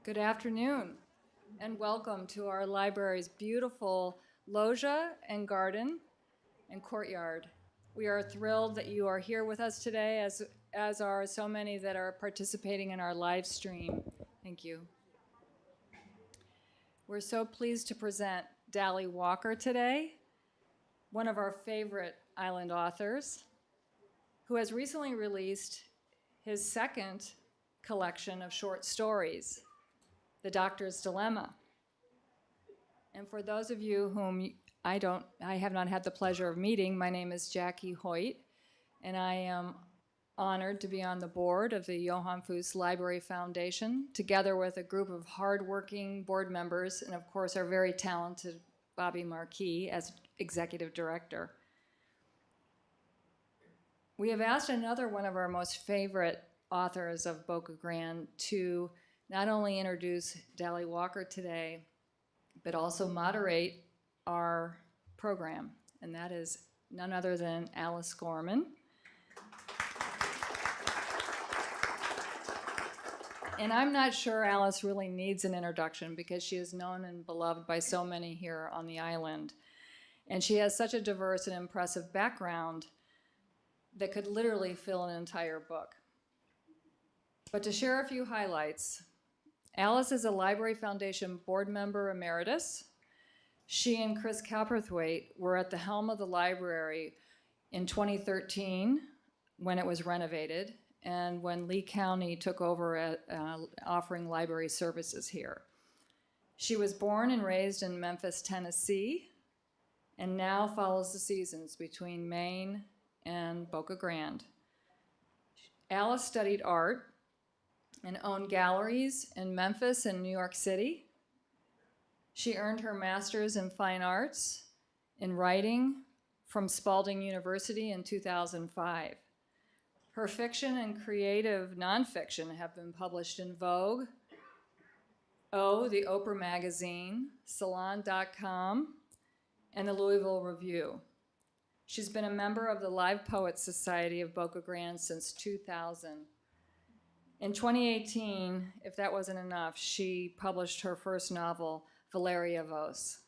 Good afternoon, and welcome to our library's beautiful loggia and garden and courtyard. We are thrilled that you are here with us today, as are so many that are participating in our live stream. Thank you. We're so pleased to present Daly Walker today, one of our favorite island authors, who has recently released his second collection of short stories, The Doctor's Dilemma. And for those of you whom I have not had the pleasure of meeting, my name is Jackie Hoyt, and I am honored to be on the board of the Johann Fuss Library Foundation, together with a group of hardworking board members, and of course our very talented Bobby Marquis as executive director. We have asked another one of our most favorite authors of Boca Grande to not only introduce Daly Walker today, but also moderate our program, and that is none other than Alice Gorman. And I'm not sure Alice really needs an introduction because she is known and beloved by so many here on the island. And she has such a diverse and impressive background that could literally fill an entire book. But to share a few highlights, Alice is a Library Foundation board member emeritus. She and Chris Cowperthwaite were at the helm of the library in 2013 when it was renovated and when Lee County took over offering library services here. She was born and raised in Memphis, Tennessee, and now follows the seasons between Maine and Boca Grande. Alice studied art and owned galleries in Memphis and New York City. She earned her master's in fine arts in writing from Spalding University in 2005. Her fiction and creative nonfiction have been published in Vogue, the Oprah Magazine, Salon.com, and the Louisville Review. She's been a member of the Live Poets Society of Boca Grande since 2000. In 2018, if that wasn't enough, she published her first novel, Valeria Vos.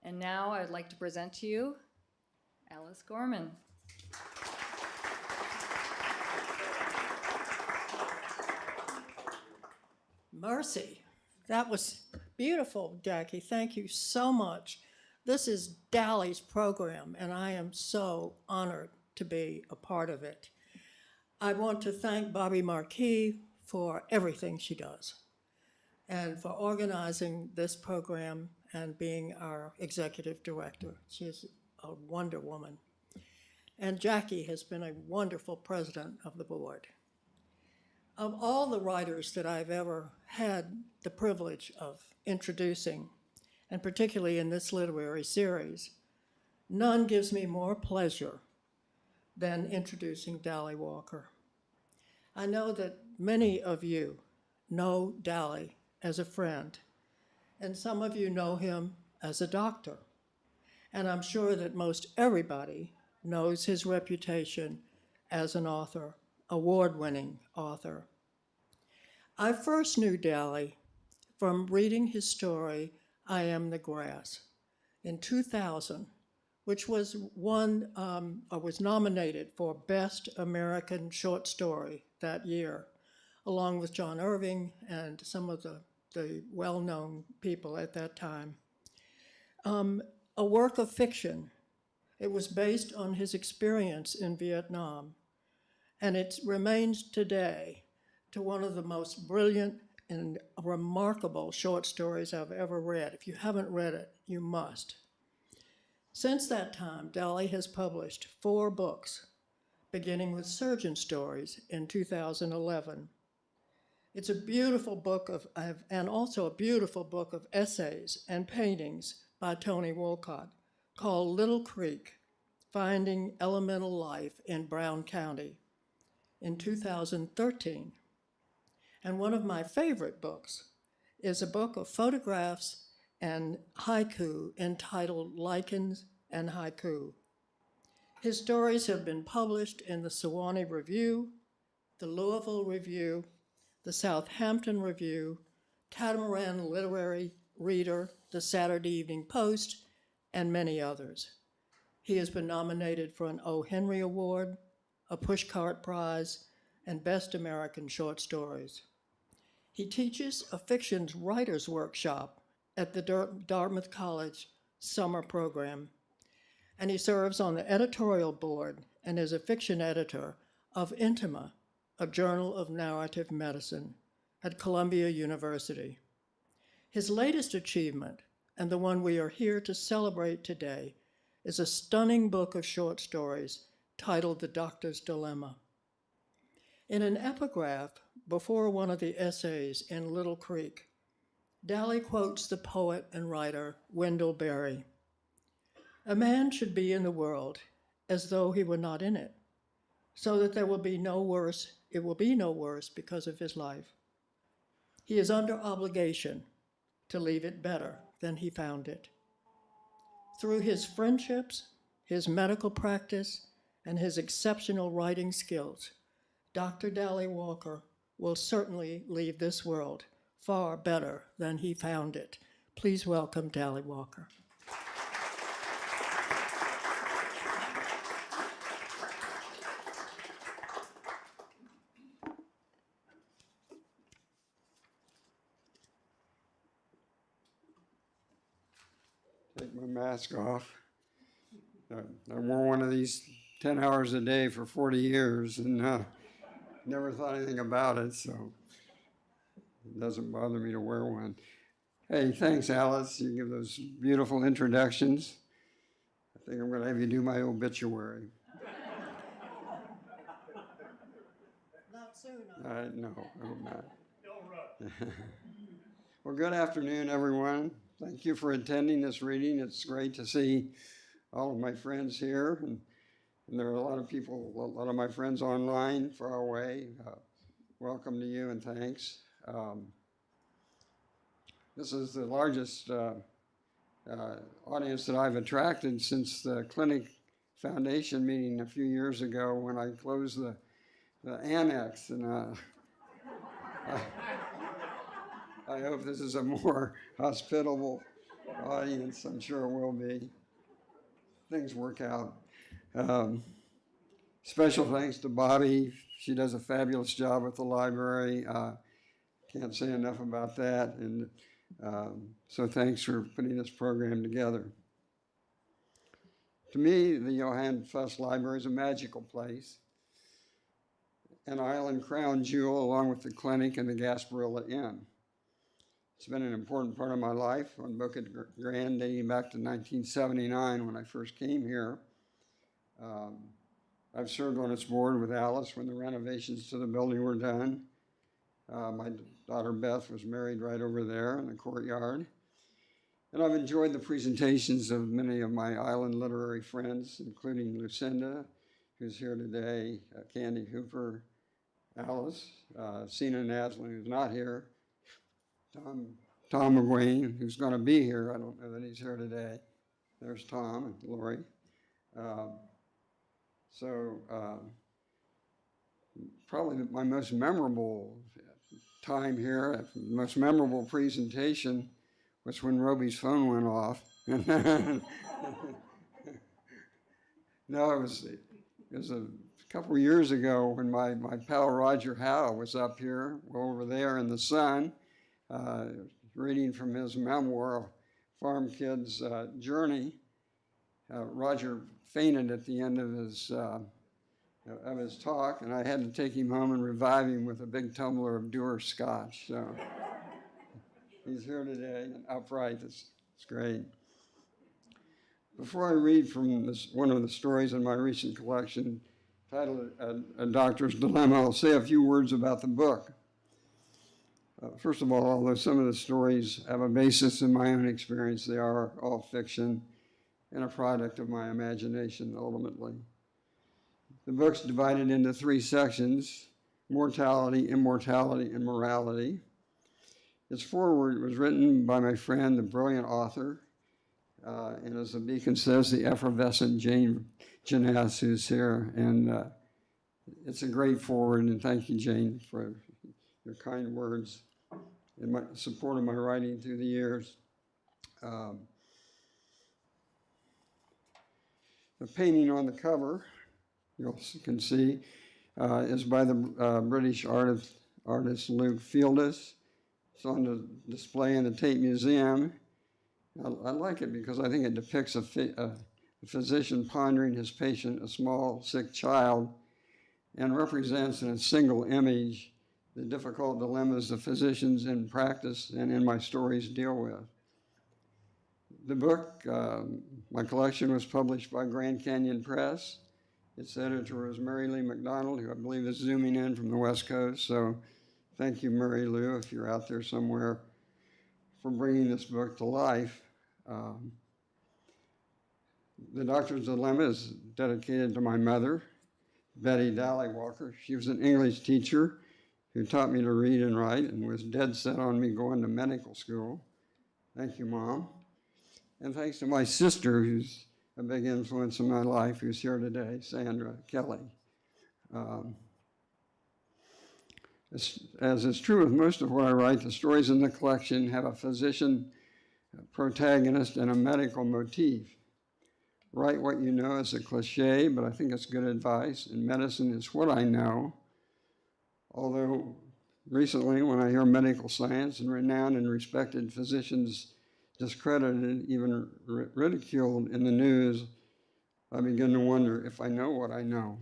And now I'd like to present to you Alice Gorman. Mercy. That was beautiful, Jackie. Thank you so much. This is Daly's program, and I am so honored to be a part of it. I want to thank Bobby Marquis for everything she does and for organizing this program and being our executive director. She is a wonder woman. And Jackie has been a wonderful president of the board. Of all the writers that I've ever had the privilege of introducing, and particularly in this literary series, none gives me more pleasure than introducing Daly Walker. I know that many of you know Daly as a friend, and some of you know him as a doctor. And I'm sure that most everybody knows his reputation as an author, award-winning author. I first knew Daly from reading his story, I Am the Grass, in 2000, which was was nominated for Best American Short Story that year, along with John Irving and some of the well-known people at that time. A work of fiction. It was based on his experience in Vietnam, and it remains today to one of the most brilliant and remarkable short stories I've ever read. If you haven't read it, you must. Since that time, Daly has published 4 books, beginning with Surgeon Stories in 2011. It's a beautiful book and also a beautiful book of essays and paintings by Tony Wolcott called Little Creek, Finding Elemental Life in Brown County in 2013. And one of my favorite books is a book of photographs and haiku entitled Lichens and Haiku. His stories have been published in the Sewanee Review, the Louisville Review, the Southampton Review, Catamaran Literary Reader, the Saturday Evening Post, and many others. He has been nominated for an O. Henry Award, a Pushcart Prize, and Best American Short Stories. He teaches a fiction writers workshop at the Dartmouth College summer program, and he serves on the editorial board and is a fiction editor of Intima, a journal of narrative medicine at Columbia University. His latest achievement, and the one we are here to celebrate today, is a stunning book of short stories titled The Doctor's Dilemma. In an epigraph before one of the essays in Little Creek, Daly quotes the poet and writer Wendell Berry. "A man should be in the world as though he were not in it, so that it will be no worse because of his life. He is under obligation to leave it better than he found it." Through his friendships, his medical practice, and his exceptional writing skills, Dr. Daly Walker will certainly leave this world far better than he found it. Please welcome Daly Walker. Take my mask off. I wore one of these 10 hours a day for 40 years and never thought anything about it, so it doesn't bother me to wear one. Hey, thanks, Alice. You give those beautiful introductions. I think I'm going to have you do my obituary. Not soon. No, I hope not. Don't rush. Well, good afternoon, everyone. Thank you for attending this reading. It's great to see all of my friends here, and there are a lot of people, a lot of my friends online far away. Welcome to you and thanks. This is the largest audience that I've attracted since the Clinic Foundation meeting a few years ago when I closed the annex, and I hope this is a more hospitable audience. I'm sure it will be. Things work out. Special thanks to Bobby. She does a fabulous job with the library. Can't say enough about that. And so thanks for putting this program together. To me, the Johann Fuss Library is a magical place, an island crown jewel along with the clinic and the Gasparilla Inn. It's been an important part of my life on Boca Grande dating back to 1979 when I first came here. I've served on its board with Alice when the renovations to the building were done. My daughter Beth was married right over there in the courtyard. And I've enjoyed the presentations of many of my island literary friends, including Lucinda, who's here today, Candy Hooper, Alice, Sina Naslin, who's not here, Tom McGuane, who's going to be here. I don't know that he's here today. There's Tom and Lori. Probably my most memorable time here, most memorable presentation was when Roby's phone went off. No, it was a couple of years ago when my pal Roger Howe was up here, over there in the sun, reading from his memoir, Farm Kid's Journey. Roger fainted at the end of his talk, and I had to take him home and revive him with a big tumbler of Dewar Scotch. So he's here today and upright. It's great. Before I read from one of the stories in my recent collection titled A Doctor's Dilemma, I'll say a few words about the book. First of all, although some of the stories have a basis in my own experience, they are all fiction and a product of my imagination, ultimately. The book's divided into 3 sections: mortality, immortality, and morality. Its foreword was written by my friend, the brilliant author, and as the beacon says, the effervescent Jane Jeunesse, who's here. And it's a great foreword, and thank you, Jane, for your kind words. in my support of my writing through the years. The painting on the cover, you can see, is by the British artist Luke Fieldus. It's on the display in the Tate Museum. I like it because I think it depicts a physician pondering his patient, a small, sick child, and represents in a single image the difficult dilemmas the physicians in practice and in my stories deal with. The book, my collection was published by Grand Canyon Press. Its editor is Mary Lee McDonald, who I believe is zooming in from the West Coast. So thank you, Mary Lou, if you're out there somewhere, for bringing this book to life. The Doctor's Dilemma is dedicated to my mother, Betty Daly Walker. She was an English teacher who taught me to read and write and was dead set on me going to medical school. Thank you, Mom. And thanks to my sister, who's a big influence in my life, who's here today, Sandra Kelly. As is true with most of what I write, the stories in the collection have a physician, a protagonist, and a medical motif. Write what you know is a cliche, but I think it's good advice, and medicine is what I know. Although recently, when I hear medical science and renowned and respected physicians discredited, even ridiculed in the news, I begin to wonder if I know what I know.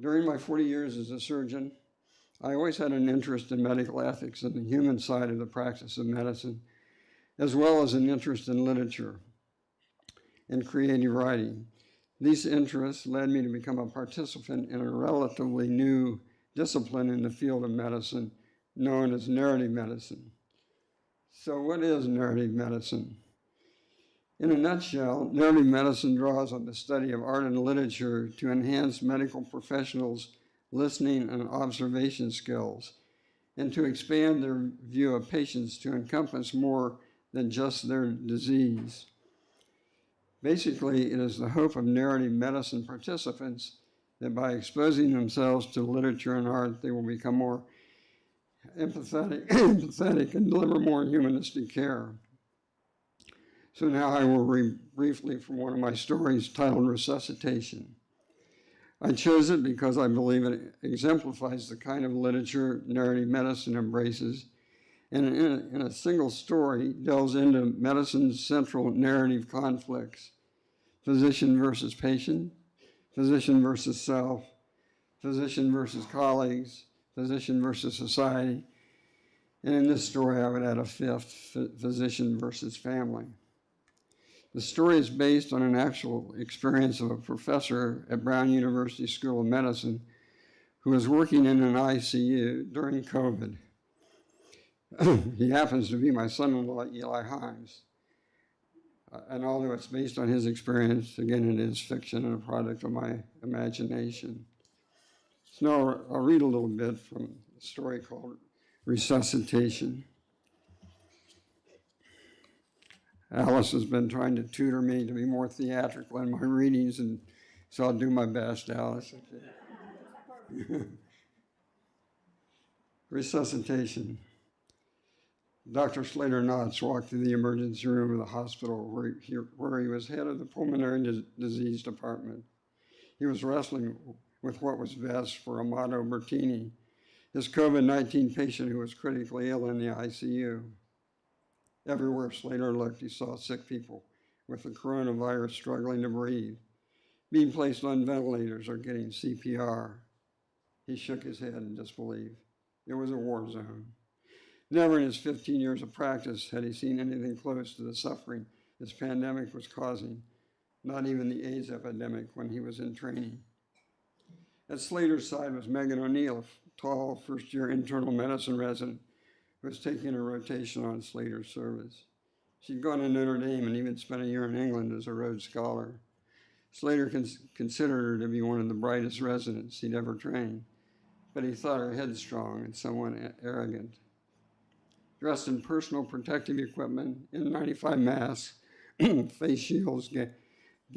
During my 40 years as a surgeon, I always had an interest in medical ethics and the human side of the practice of medicine, as well as an interest in literature and creative writing. These interests led me to become a participant in a relatively new discipline in the field of medicine known as narrative medicine. So what is narrative medicine? In a nutshell, narrative medicine draws on the study of art and literature to enhance medical professionals' listening and observation skills, and to expand their view of patients to encompass more than just their disease. Basically, it is the hope of narrative medicine participants that by exposing themselves to literature and art, they will become more empathetic and deliver more humanistic care. So now I will read briefly from one of my stories titled Resuscitation. I chose it because I believe it exemplifies the kind of literature narrative medicine embraces, and in a single story delves into medicine's central narrative conflicts: physician versus patient, physician versus self, physician versus colleagues, physician versus society, and in this story I would add a fifth, physician versus family. The story is based on an actual experience of a professor at Brown University School of Medicine who was working in an ICU during COVID. He happens to be my son-in-law, Eli Himes. And although it's based on his experience, again, it is fiction and a product of my imagination. So now I'll read a little bit from a story called Resuscitation. Alice has been trying to tutor me to be more theatrical in my readings, and so I'll do my best, Alice. Resuscitation. Dr. Slater Knotts walked through the emergency room of the hospital where he was head of the pulmonary disease department. He was wrestling with what was best for Amato Bertini, his COVID-19 patient who was critically ill in the ICU. Everywhere Slater looked, he saw sick people with the coronavirus struggling to breathe, being placed on ventilators or getting CPR. He shook his head in disbelief. It was a war zone. Never in his 15 years of practice had he seen anything close to the suffering this pandemic was causing, not even the AIDS epidemic when he was in training. At Slater's side was Megan O'Neill, a tall first-year internal medicine resident who was taking a rotation on Slater's service. She'd gone to Notre Dame and even spent a year in England as a Rhodes Scholar. Slater considered her to be one of the brightest residents he'd ever trained, but he thought her headstrong and somewhat arrogant. Dressed in personal protective equipment, N95 masks, face shields,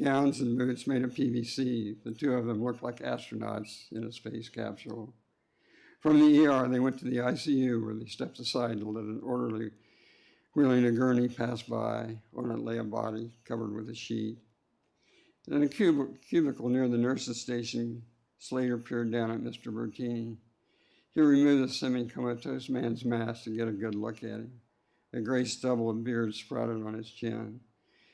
gowns, and boots made of PVC, the two of them looked like astronauts in a space capsule. From the ER, they went to the ICU, where they stepped aside to let an orderly wheeling a gurney pass by. On it lay a body covered with a sheet. In a cubicle near the nurse's station, Slater peered down at Mr. Bertini. He removed the semi-comatose man's mask to get a good look at him. A gray stubble of beard sprouted on his chin.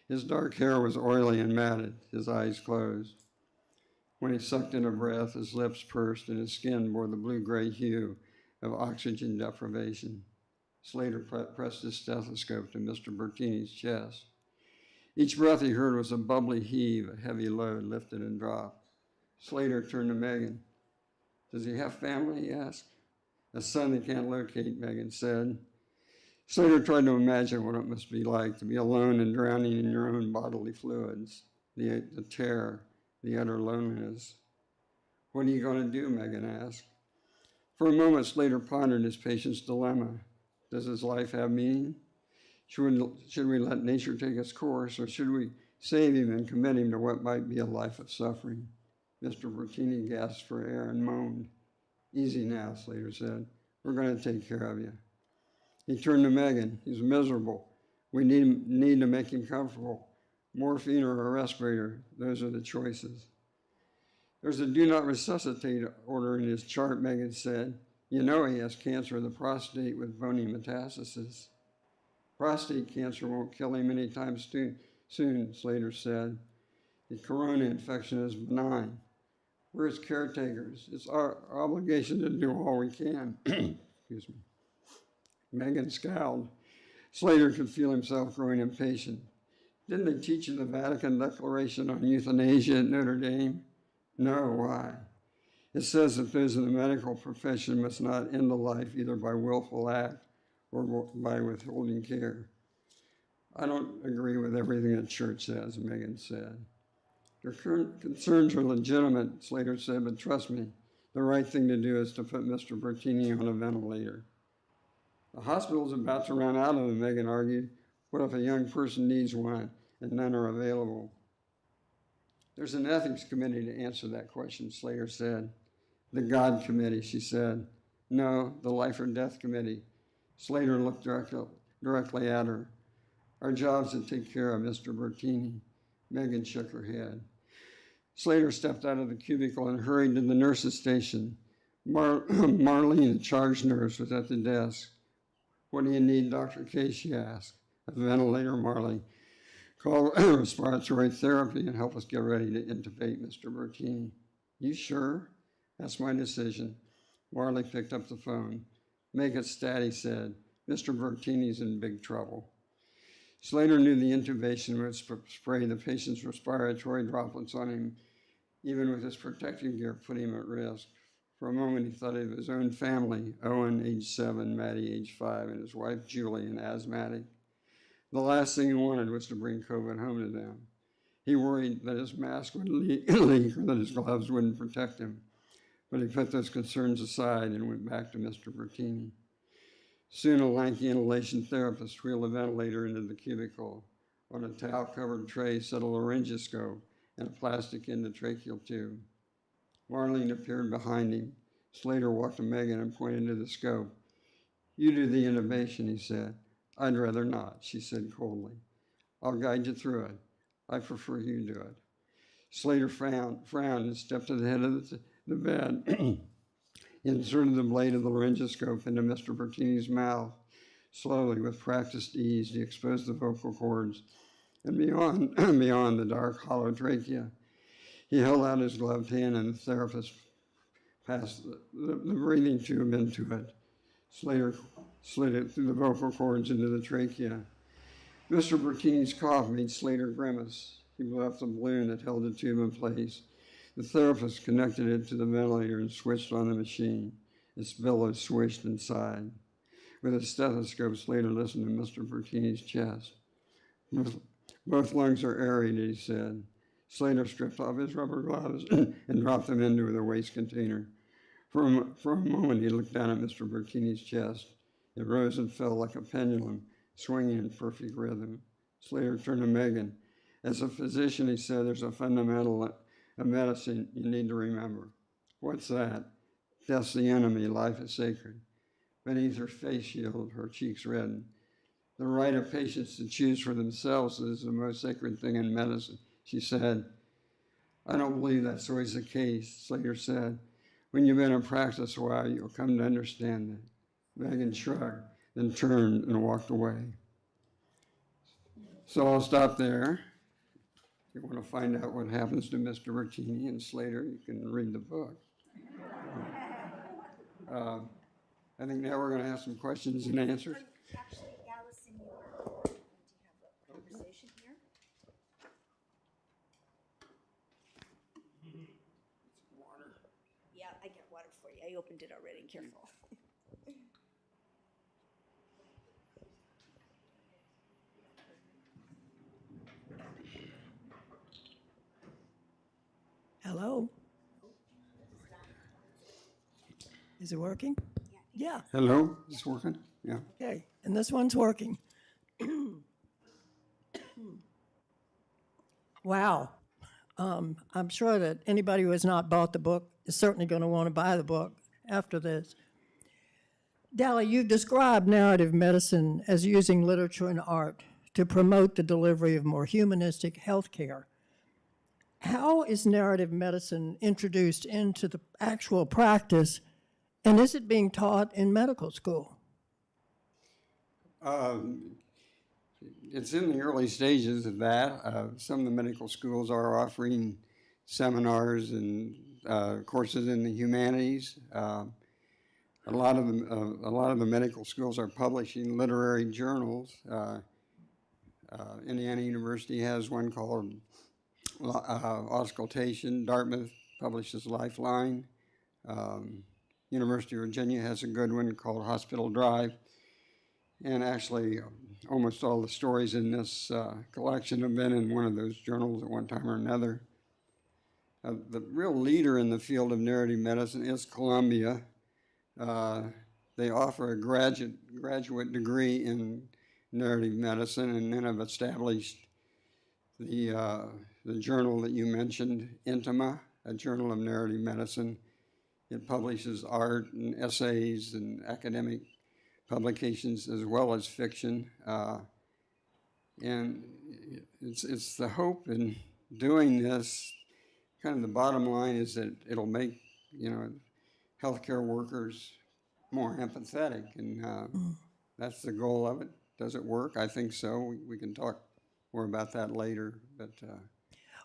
His dark hair was oily and matted, his eyes closed. When he sucked in a breath, his lips pursed and his skin bore the blue-gray hue of oxygen deprivation. Slater pressed his stethoscope to Mr. Bertini's chest. Each breath he heard was a bubbly heave, a heavy load lifted and dropped. Slater turned to Megan. Does he have family, he asked. A son they can't locate, Megan said. Slater tried to imagine what it must be like to be alone and drowning in your own bodily fluids, the terror, the utter loneliness. What are you going to do, Megan asked. For a moment, Slater pondered his patient's dilemma. Does his life have meaning? Should we let nature take its course, or should we save him and commit him to what might be a life of suffering? Mr. Bertini gasped for air and moaned. Easy now, Slater said. We're going to take care of you. He turned to Megan. He's miserable. We need to make him comfortable. Morphine or a respirator, those are the choices. There's a do not resuscitate order in his chart, Megan said. You know he has cancer of the prostate with bony metastasis. Prostate cancer won't kill him anytime soon, Slater said. The corona infection is benign. We're his caretakers. It's our obligation to do all we can. Excuse me. Megan scowled. Slater could feel himself growing impatient. Didn't they teach you the Vatican Declaration on euthanasia at Notre Dame? No, why? It says that those in the medical profession must not end a life either by willful act or by withholding care. I don't agree with everything the church says, Megan said. Your concerns are legitimate, Slater said, but trust me, the right thing to do is to put Mr. Bertini on a ventilator. The hospital's about to run out of them, Megan argued. What if a young person needs one and none are available? There's an ethics committee to answer that question, Slater said. The God committee, she said. No, the life or death committee. Slater looked directly at her. Our job's to take care of Mr. Bertini. Megan shook her head. Slater stepped out of the cubicle and hurried to the nurse's station. Marlene, the charge nurse, was at the desk. What do you need, Dr. K? She asked. A ventilator, Marley. Call respiratory therapy and help us get ready to intubate Mr. Bertini. You sure? That's my decision. Marley picked up the phone. Make it stat, he said. Mr. Bertini's in big trouble. Slater knew the intubation would spray the patient's respiratory droplets on him. Even with his protective gear, put him at risk. For a moment, he thought of his own family, Owen, age 7, Maddie, age 5, and his wife, Julie, an asthmatic. The last thing he wanted was to bring COVID home to them. He worried that his mask would leak or that his gloves wouldn't protect him. But he put those concerns aside and went back to Mr. Bertini. Soon a lanky inhalation therapist wheeled a ventilator into the cubicle. On a towel-covered tray sat a laryngoscope and a plastic endotracheal tube. Marlene appeared behind him. Slater walked to Megan and pointed to the scope. You do the intubation, he said. I'd rather not, she said coldly. I'll guide you through it. I prefer you do it. Slater frowned and stepped to the head of the bed. He inserted the blade of the laryngoscope into Mr. Bertini's mouth. Slowly, with practiced ease, he exposed the vocal cords and beyond the dark, hollow trachea. He held out his gloved hand and the therapist passed the breathing tube into it. Slater slid it through the vocal cords into the trachea. Mr. Bertini's cough made Slater grimace. He blew up the balloon that held the tube in place. The therapist connected it to the ventilator and switched on the machine. Its billows swished inside. With a stethoscope, Slater listened to Mr. Bertini's chest. Both lungs are aerated, he said. Slater stripped off his rubber gloves and dropped them into the waste container. For a moment, he looked down at Mr. Bertini's chest. It rose and fell like a pendulum, swinging in perfect rhythm. Slater turned to Megan. As a physician, he said, there's a fundamental of medicine you need to remember. What's that? Death's the enemy, life is sacred. Beneath her face shield, her cheeks redden. The right of patients to choose for themselves is the most sacred thing in medicine, she said. I don't believe that's always the case, Slater said. When you've been in practice a while, you'll come to understand that. Megan shrugged, then turned and walked away. So I'll stop there. If you want to find out what happens to Mr. Bertini and Slater, you can read the book. I think now we're going to have some questions and answers. Actually, Allison, you are going to have a conversation here. Yeah, I got water for you. I opened it already. Careful. Hello? Is it working? Yeah, Hello, is this working? Yeah. okay, and this one's working. Wow. I'm sure that anybody who has not bought the book is certainly going to want to buy the book after this. Daly, you've described narrative medicine as using literature and art to promote the delivery of more humanistic health care. How is narrative medicine introduced into the actual practice, and is it being taught in medical school? It's in the early stages of that. Some of the medical schools are offering seminars and courses in the humanities. A lot of the medical schools are publishing literary journals. Indiana University has one called Auscultation. Dartmouth publishes Lifeline. University of Virginia has a good one called Hospital Drive. And actually, almost all the stories in this collection have been in one of those journals at one time or another. The real leader in the field of narrative medicine is Columbia. They offer a graduate degree in narrative medicine, and then have established the journal that you mentioned, Intima, a journal of narrative medicine. It publishes art and essays and academic publications as well as fiction. And it's the hope in doing this, kind of the bottom line is that it'll make, healthcare workers more empathetic, and that's the goal of it. Does it work? I think so. We can talk more about that later, but...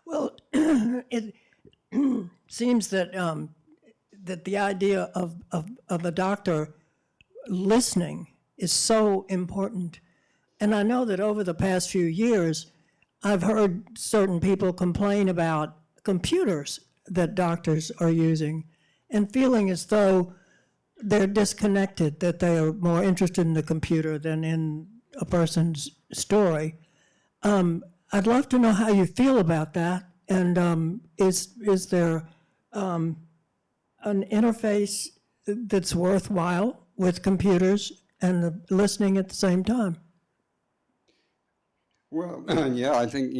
Well, it seems that that the idea of a doctor listening is so important. And I know that over the past few years, I've heard certain people complain about computers that doctors are using and feeling as though they're disconnected, that they are more interested in the computer than in a person's story. I'd love to know how you feel about that. And is there an interface that's worthwhile with computers and listening at the same time? Well, yeah, I think,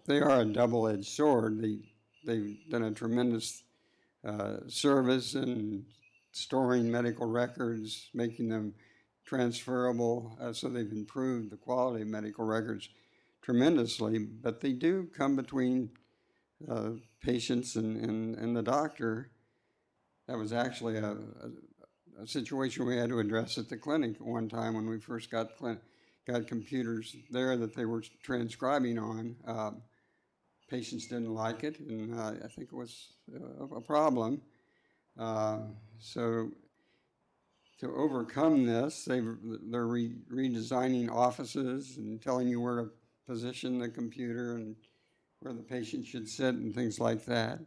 they are a double-edged sword. They've done a tremendous service in storing medical records, making them transferable, so they've improved the quality of medical records tremendously, but they do come between patients and the doctor. That was actually a situation we had to address at the clinic at one time when we first got computers there that they were transcribing on. Patients didn't like it, and I think it was a problem. So to overcome this, they're redesigning offices and telling you where to position the computer and where the patient should sit and things like that.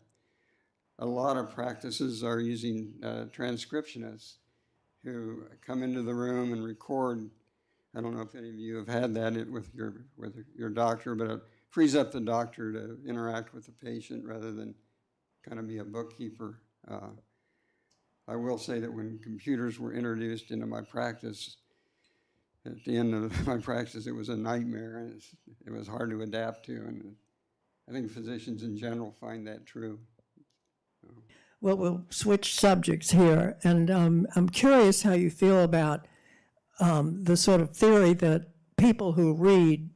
A lot of practices are using transcriptionists who come into the room and record. I don't know if any of you have had that with your doctor, but it frees up the doctor to interact with the patient rather than kind of be a bookkeeper. I will say that when computers were introduced into my practice, at the end of my practice, it was a nightmare, and it was hard to adapt to, and I think physicians in general find that true. Well, we'll switch subjects here, and I'm curious how you feel about the sort of theory that people who read,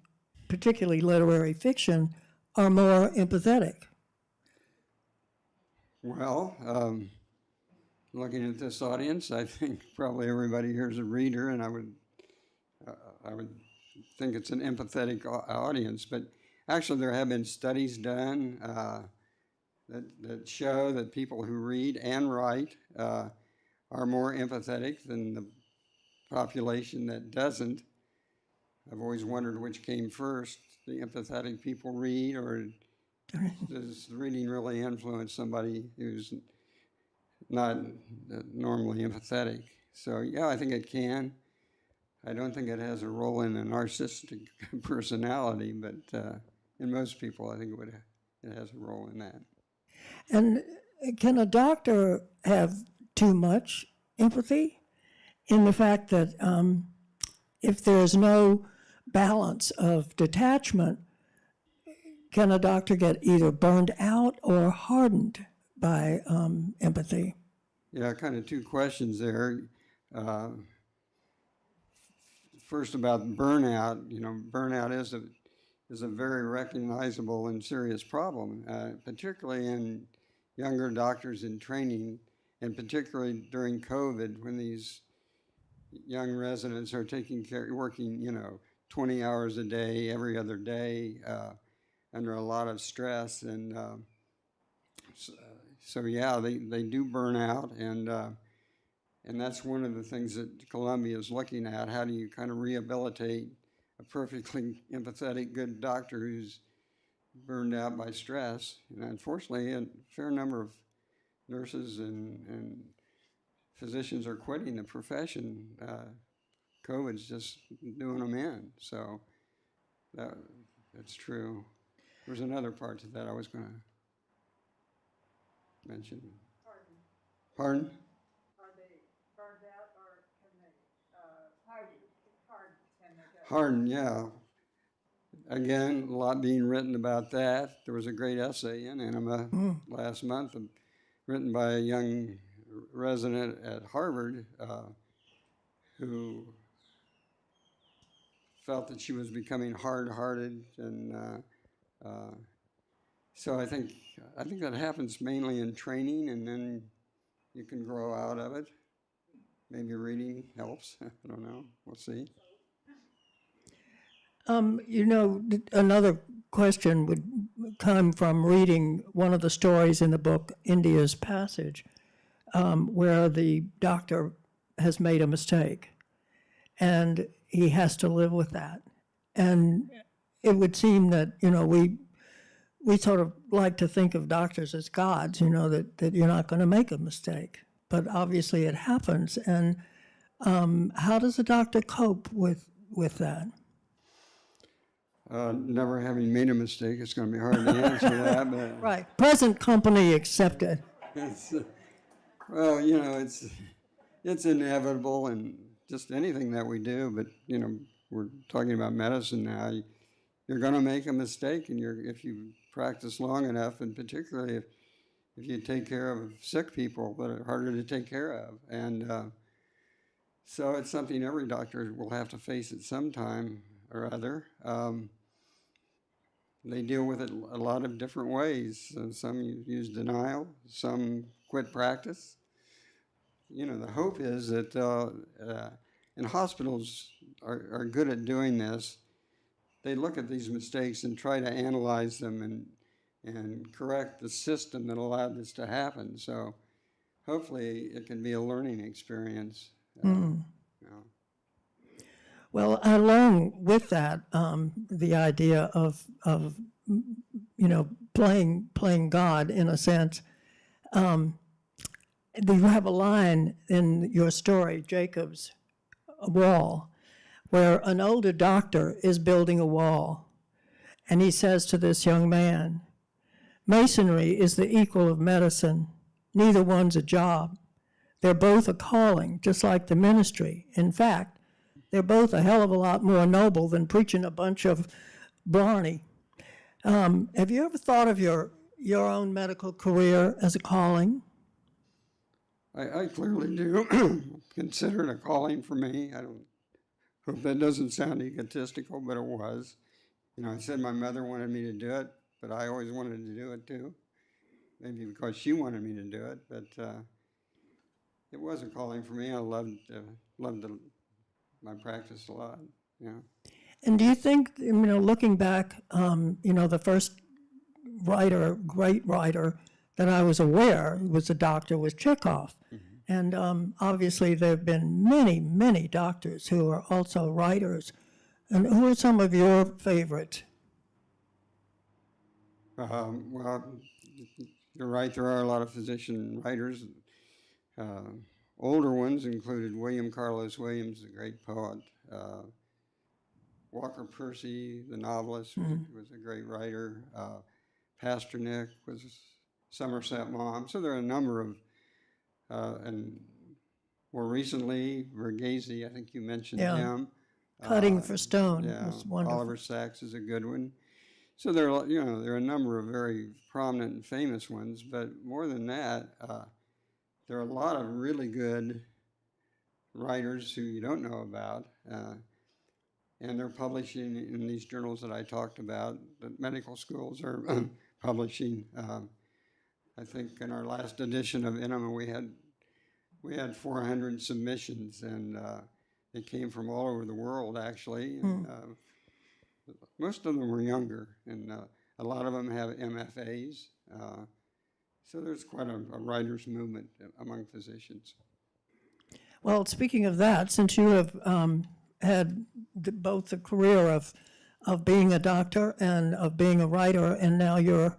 particularly literary fiction, are more empathetic. Well, looking at this audience, I think probably everybody here is a reader, and I would think it's an empathetic audience. But actually, there have been studies done that show that people who read and write are more empathetic than the population that doesn't. I've always wondered which came first: the empathetic people read, or does reading really influence somebody who's not normally empathetic? So yeah, I think it can. I don't think it has a role in a narcissistic personality, but in most people, I think it has a role in that. And can a doctor have too much empathy in the fact that if there's no balance of detachment, can a doctor get either burned out or hardened by empathy? Yeah, kind of two questions there. First about burnout. Burnout is a very recognizable and serious problem, particularly in younger doctors in training, and particularly during COVID, when these young residents are working, 20 hours a day, every other day, under a lot of stress, and so yeah, they do burn out, and that's one of the things that Columbia is looking at. How do you kind of rehabilitate a perfectly empathetic, good doctor who's burned out by stress? And unfortunately, a fair number of nurses and physicians are quitting the profession. COVID's just doing them in, so that's true. There's another part to that I was going to mention. Pardon? Are they burned out, or can they harden? Harden, yeah. Again, a lot being written about that. There was a great essay in Anima last month written by a young resident at Harvard who felt that she was becoming hard-hearted, and so I think that happens mainly in training, and then you can grow out of it. Maybe reading helps. I don't know. We'll see. Another question would come from reading one of the stories in the book, India's Passage, where the doctor has made a mistake, and he has to live with that. And it would seem that, we sort of like to think of doctors as gods, that you're not going to make a mistake. But obviously it happens. And how does a doctor cope with that? Never having made a mistake, it's going to be hard to answer that. But Right. Present company accepted. Well, it's inevitable, and just anything that we do. But we're talking about medicine now. You're going to make a mistake, and if you practice long enough, and particularly if you take care of sick people that are harder to take care of, and so it's something every doctor will have to face at some time or other. They deal with it a lot of different ways. Some use denial, some quit practice. The hope is that, and hospitals are good at doing this, they look at these mistakes and try to analyze them and correct the system that allowed this to happen. So hopefully it can be a learning experience. Well, along with that, the idea of playing God in a sense, you have a line in your story, Jacob's Wall, where an older doctor is building a wall, and he says to this young man, "Masonry is the equal of medicine. Neither one's a job. They're both a calling, just like the ministry. In fact, they're both a hell of a lot more noble than preaching a bunch of blarney." Have you ever thought of your own medical career as a calling? I clearly do consider it a calling for me. I don't hope that doesn't sound egotistical, but it was. You know, I said my mother wanted me to do it, but I always wanted to do it too. Maybe because she wanted me to do it, but it was a calling for me. I loved my practice a lot. Yeah. And do you think, looking back, the first great writer that I was aware was a doctor was Chekhov. And obviously there have been many, many doctors who are also writers. And who are some of your favorite? Well, you're right. There are a lot of physician writers. Older ones included William Carlos Williams, the great poet. Walker Percy, the novelist, was a great writer. Pasternak was Somerset Maugham. So there are a number of, and more recently, Verghese, I think you mentioned him. Cutting for Stone Yeah, was wonderful. Oliver Sacks is a good one. So there are, there are a number of very prominent and famous ones, but more than that, there are a lot of really good writers who you don't know about, and they're publishing in these journals that I talked about, that medical schools are publishing. I think in our last edition of Enema, we had 400 submissions, and they came from all over the world, actually. And, most of them were younger, and a lot of them have MFAs. So there's quite a writer's movement among physicians. Well, speaking of that, since you have had both the career of being a doctor and of being a writer, and now you're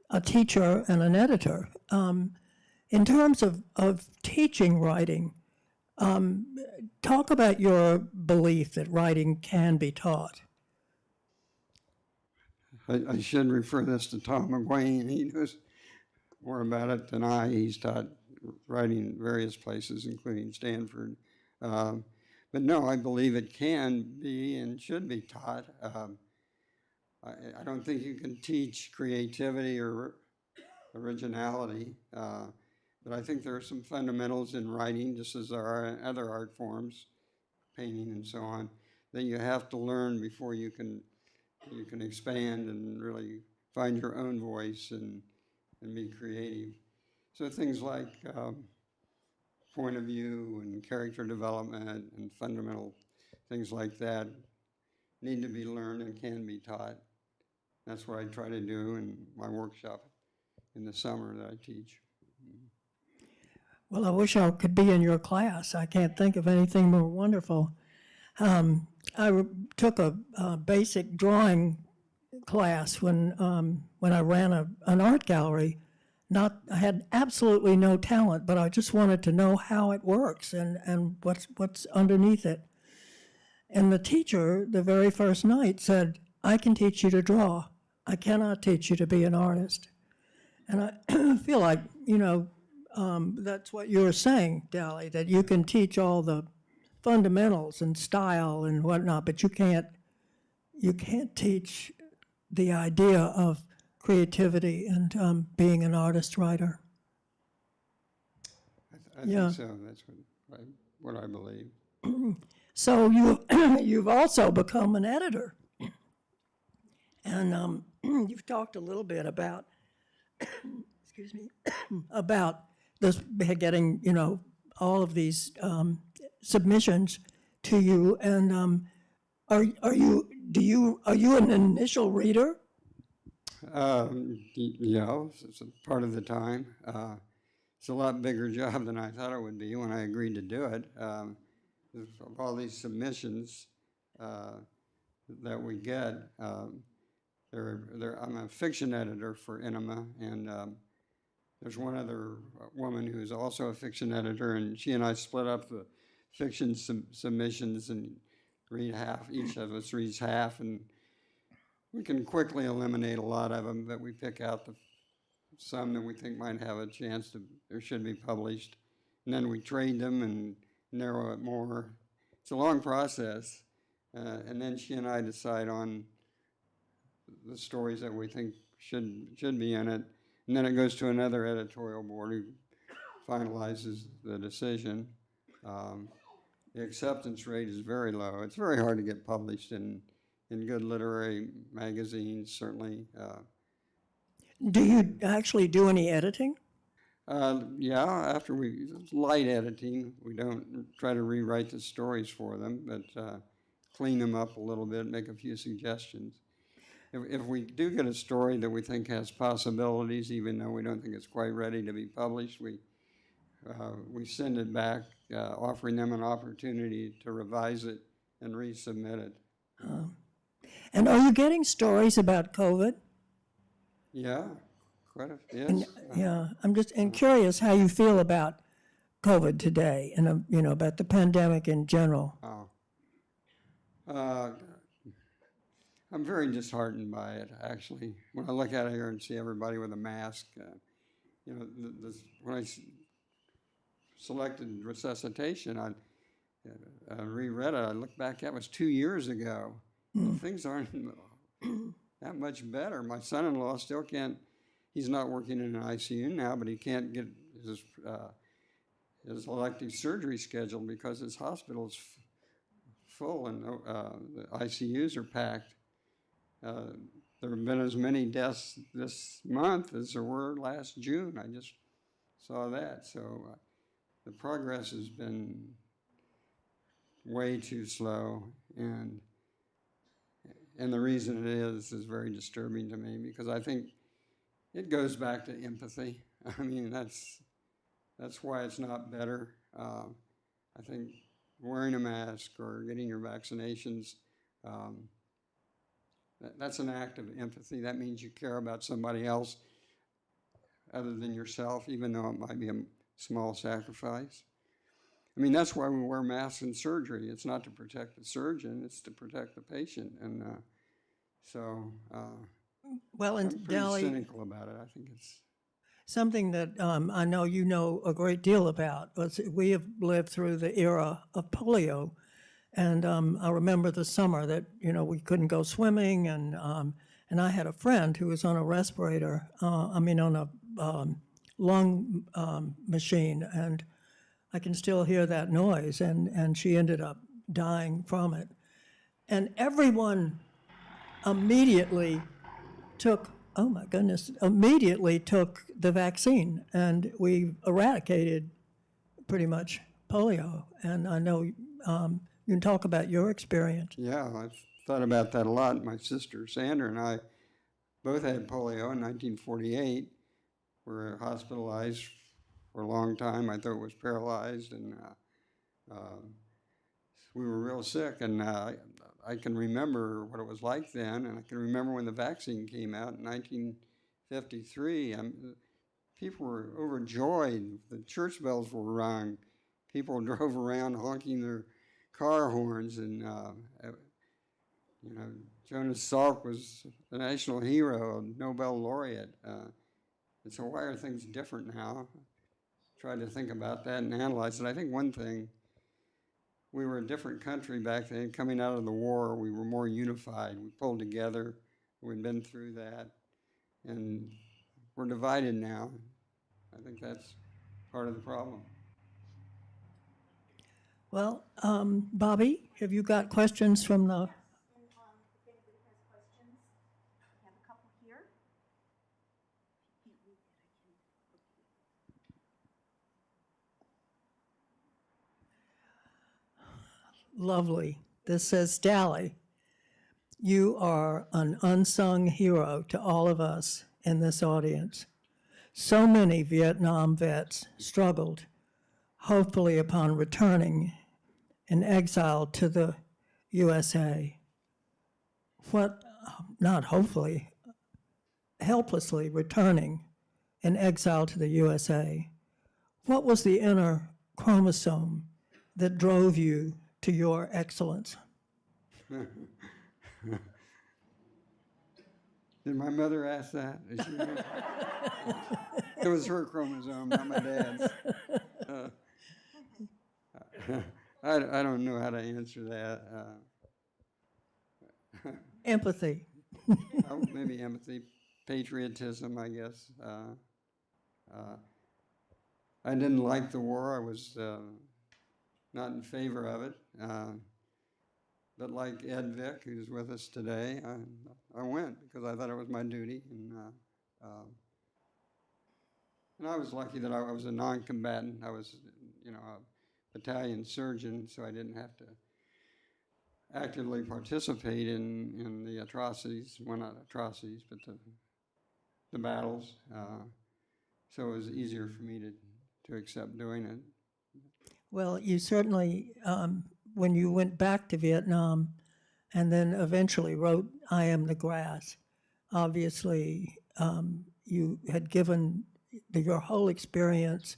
a teacher and an editor, in terms of teaching writing, talk about your belief that writing can be taught. I should refer this to Tom McGuane. He knows more about it than I. He's taught writing in various places, including Stanford. But no, I believe it can be and should be taught. I don't think you can teach creativity or originality, but I think there are some fundamentals in writing, just as there are in other art forms, painting and so on, that you have to learn before you can expand and really find your own voice and be creative. So things like point of view and character development and fundamental things like that need to be learned and can be taught. That's what I try to do in my workshop in the summer that I teach. Well, I wish I could be in your class. I can't think of anything more wonderful. Took a basic drawing class when I ran an art gallery. I had absolutely no talent, but I just wanted to know how it works and what's underneath it. And the teacher, the very first night, said, "I can teach you to draw. I cannot teach you to be an artist." And I feel like, that's what you were saying, Daly, that you can teach all the fundamentals and style and whatnot, but you can't teach the idea of creativity and being an artist writer. I think so. That's what I believe. So you've also become an editor, and you've talked a little bit about excuse me about this getting all of these submissions to you, and are you an initial reader? Yeah, it's a part of the time. It's a lot bigger job than I thought it would be when I agreed to do it. Of all these submissions that we get, I'm a fiction editor for Enema, and there's one other woman who's also a fiction editor, and she and I split up the fiction submissions and read half. Each of us reads half, and we can quickly eliminate a lot of them, but we pick out some that we think might have a chance to or should be published, and then we trade them and narrow it more. It's a long process, and then she and I decide on the stories that we think should be in it, and then it goes to another editorial board who finalizes the decision. The acceptance rate is very low. It's very hard to get published in good literary magazines, certainly. Do you actually do any editing? Yeah, after light editing, we don't try to rewrite the stories for them, but clean them up a little bit, make a few suggestions. If we do get a story that we think has possibilities, even though we don't think it's quite ready to be published, we send it back, offering them an opportunity to revise it and resubmit it. And are you getting stories about COVID? Yeah, yes. And, yeah, I'm just curious how you feel about COVID today and, about the pandemic in general. I'm very disheartened by it, actually. When I look out here and see everybody with a mask, when I selected resuscitation, I reread it. I look back, that was 2 years ago. Things aren't that much better. My son-in-law still can't, he's not working in an ICU now, but he can't get his elective surgery scheduled because his hospital's full and the ICUs are packed. There have been as many deaths this month as there were last June. I just saw that. So the progress has been way too slow, and the reason it is very disturbing to me, because I think it goes back to empathy. I mean, that's why it's not better. I think wearing a mask or getting your vaccinations, that's an act of empathy. That means you care about somebody else other than yourself, even though it might be a small sacrifice. I mean, that's why we wear masks in surgery. It's not to protect the surgeon, it's to protect the patient. And Well, I'm and pretty Daly, cynical about it. I think it's... something that I know you know a great deal about was we have lived through the era of polio. And I remember the summer that, we couldn't go swimming. And I had a friend who was on a respirator, on a lung machine. And I can still hear that noise. And she ended up dying from it. And everyone immediately took the vaccine, and we eradicated pretty much polio. And I know you can talk about your experience. Yeah, I've thought about that a lot. My sister Sandra and I both had polio in 1948. We were hospitalized for a long time. I thought was paralyzed, and we were real sick. And I can remember what it was like then, and I can remember when the vaccine came out in 1953. People were overjoyed. The church bells were rung. People drove around honking their car horns, and Jonas Salk was a national hero, a Nobel laureate. And so why are things different now? Tried to think about that and analyze it. I think one thing, we were a different country back then. Coming out of the war, we were more unified. We pulled together. We'd been through that. And we're divided now. I think that's part of the problem. Well, Bobby, have you got questions from the... And if anybody has questions, I have a couple here. If you can't read that, I can. Lovely. This says, Daly, you are an unsung hero to all of us in this audience. So many Vietnam vets struggled, hopefully upon returning in exile to the USA. Not hopefully, helplessly returning in exile to the USA. What was the inner chromosome that drove you to your excellence? Did my mother ask that? It was her chromosome, not my dad's. I don't know how to answer that. Empathy. Maybe empathy, patriotism, I guess. I didn't like the war. I was not in favor of it. But like Ed Vick, who's with us today, I went because I thought it was my duty. And I was lucky that I was a non-combatant. I was, a battalion surgeon, so I didn't have to actively participate in the atrocities. Well, not atrocities, but the battles. So it was easier for me to accept doing it. Well, you certainly, when you went back to Vietnam and then eventually wrote I Am the Grass, obviously you had given your whole experience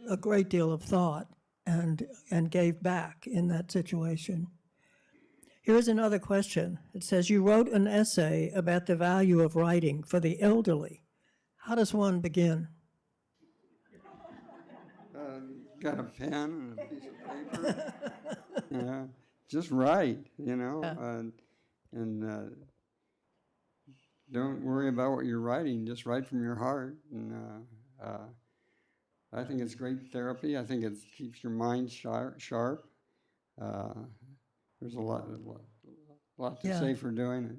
a great deal of thought and gave back in that situation. Here's another question. It says, you wrote an essay about the value of writing for the elderly. How does one begin? Got a pen and a piece of paper. Yeah, just write, and don't worry about what you're writing. Just write from your heart. And I think it's great therapy. I think it keeps your mind sharp. There's a lot to say for doing it.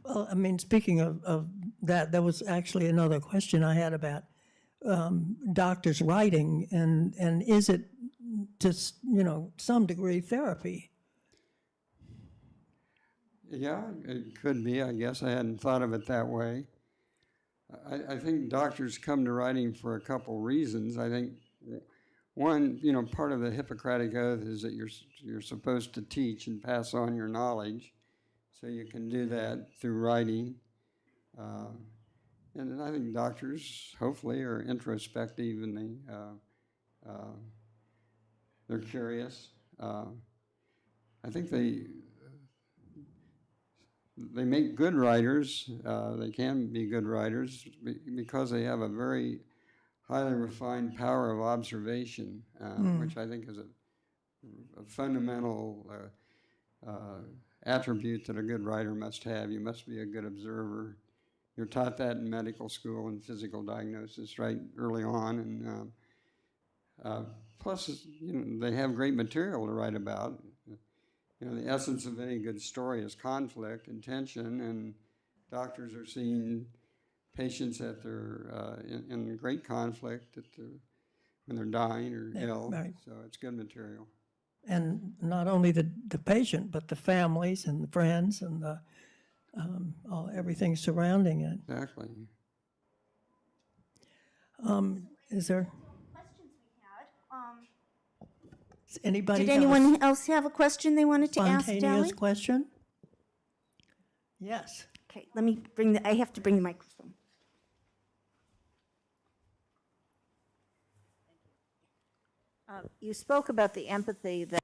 Well, I mean, speaking of that, there was actually another question I had about doctors writing, and is it just, some degree therapy? Yeah, it could be. I guess I hadn't thought of it that way. I think doctors come to writing for a couple reasons. I think one, part of the Hippocratic Oath is that you're supposed to teach and pass on your knowledge, so you can do that through writing. And I think doctors, hopefully, are introspective and they're curious. I think they make good writers. They can be good writers because they have a very highly refined power of observation, which I think is a fundamental attribute that a good writer must have. You must be a good observer. You're taught that in medical school and physical diagnosis right early on, and plus, they have great material to write about. The essence of any good story is conflict and tension, and doctors are seeing patients at their in great conflict when they're dying or ill. Right. So it's good material. And not only the patient, but the families and the friends and the everything surrounding it. Exactly. Is there Questions we had. does anybody Did have anyone else have a question they wanted a to ask spontaneous Daly? question? Yes. Okay, let me I have to bring the microphone. You spoke about the empathy that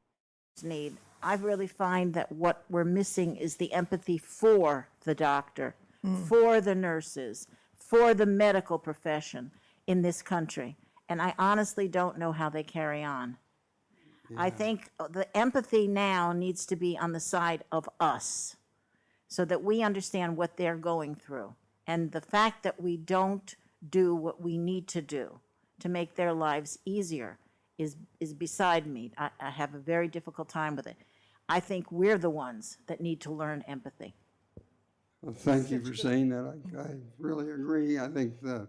need. I really find that what we're missing is the empathy for the doctor, for the nurses, for the medical profession in this country. And I honestly don't know how they carry on. Yeah. I think the empathy now needs to be on the side of us so that we understand what they're going through. And the fact that we don't do what we need to do to make their lives easier is beside me. I have a very difficult time with it. I think we're the ones that need to learn empathy. Well, thank you for saying that. I really agree. I think the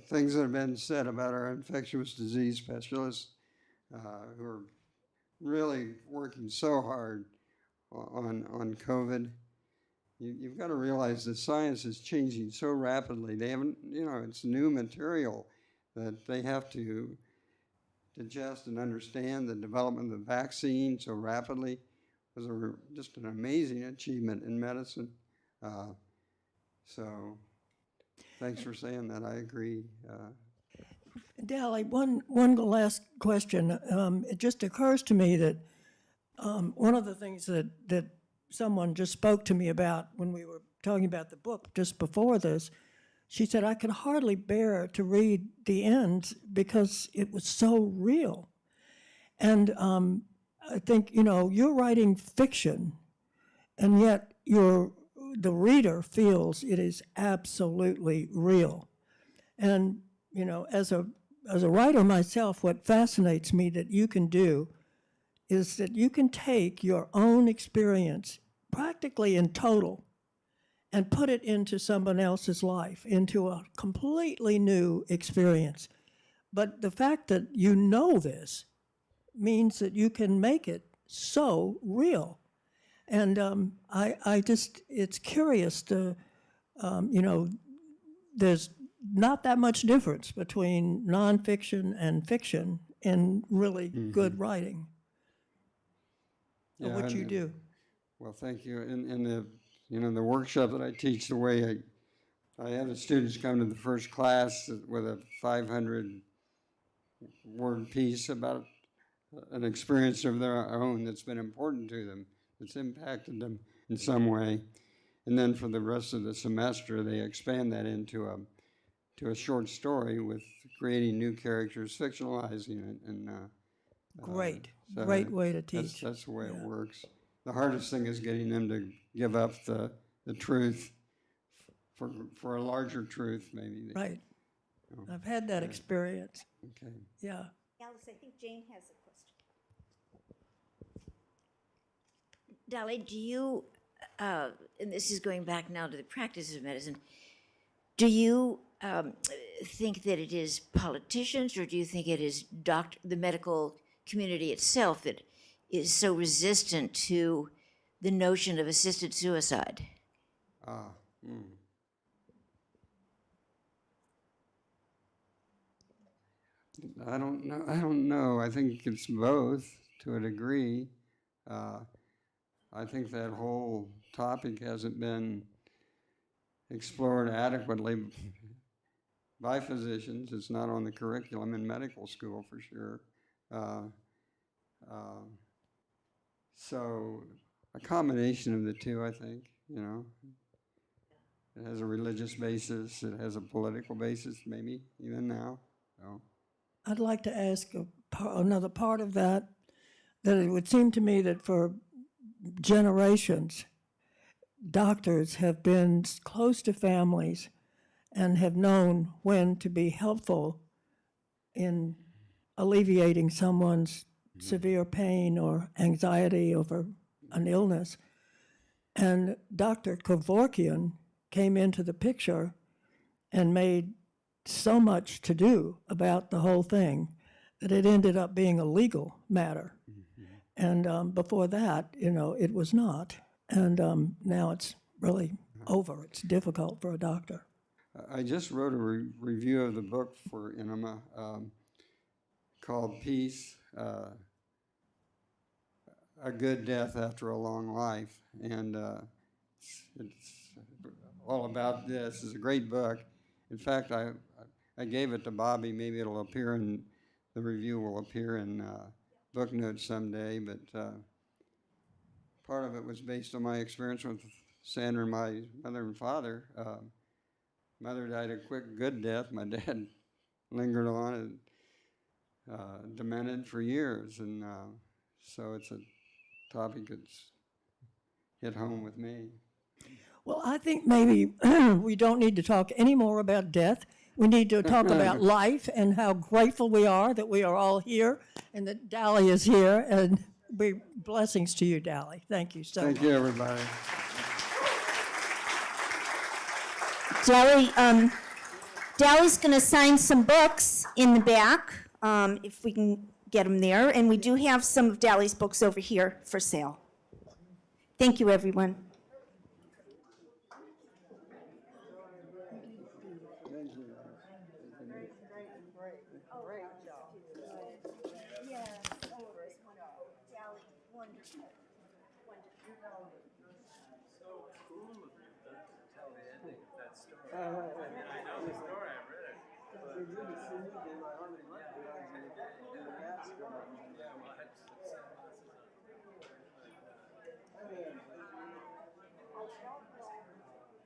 things that have been said about our infectious disease specialists who are really working so hard on COVID, you've got to realize that science is changing so rapidly. They haven't, it's new material that they have to digest and understand. The development of the vaccine so rapidly was just an amazing achievement in medicine. So thanks for saying that. I agree. Daly, one last question. It just occurs to me that one of the things that someone just spoke to me about when we were talking about the book just before this, she said, I could hardly bear to read the end because it was so real. And I think, you're writing fiction, and yet the reader feels it is absolutely real. And, as a as a writer myself, what fascinates me that you can do is that you can take your own experience practically in total and put it into someone else's life, into a completely new experience. But the fact that you know this means that you can make it so real. And I just, it's curious to, there's not that much difference between nonfiction and fiction in really good writing. Yeah, What you and- do. Well, thank you. In the, the workshop that I teach, the way I have the students come to the first class with a 500-word piece about an experience of their own that's been important to them, that's impacted them in some way. And then for the rest of the semester, they expand that into a short story with creating new characters, fictionalizing it, and Great, so great way to teach. That's the way it works. The hardest thing is getting them to give up the truth for a larger truth, maybe. Right. I've had that experience. Okay. Yeah. Alice, I think Jane has a question. Daly, do you, and this is going back now to the practice of medicine, do you think that it is politicians, or do you think it is the medical community itself that is so resistant to the notion of assisted suicide? I don't know. I don't know. I think it's both to a degree. I think that whole topic hasn't been explored adequately by physicians. It's not on the curriculum in medical school for sure. So a combination of the two, I think, It has a religious basis. It has a political basis, maybe, even now. So. I'd like to ask another part of that, that it would seem to me that for generations, doctors have been close to families and have known when to be helpful in alleviating someone's severe pain or anxiety over an illness. And Dr. Kevorkian came into the picture and made so much to do about the whole thing that it ended up being a legal matter. And before that, it was not. And now it's really over. It's difficult for a doctor. I just wrote a review of the book for Enema called Peace, A Good Death After a Long Life. And it's all about this. It's a great book. In fact, I gave it to Bobby. Maybe it'll appear the review will appear in book notes someday, but part of it was based on my experience with Sandra and my mother and father. Mother died a quick, good death. My dad lingered on and demented for years, and so it's a topic that's hit home with me. Well, I think maybe we don't need to talk any more about death. We need to talk about life and how grateful we are that we are all here and that Daly is here. And blessings to you, Daly. Thank you so much. Thank you, everybody. Daly's going to sign some books in the back, if we can get them there. And we do have some of Daly's books over here for sale. Thank you, everyone.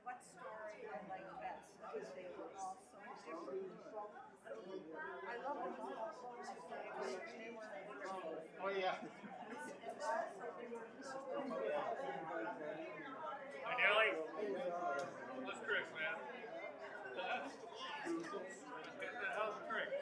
What story I like best? Because they were all so different. I love them all. They were Oh, yeah. Hi, Daly. What's tricks, man? How's the tricks?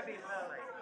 Happy birthday.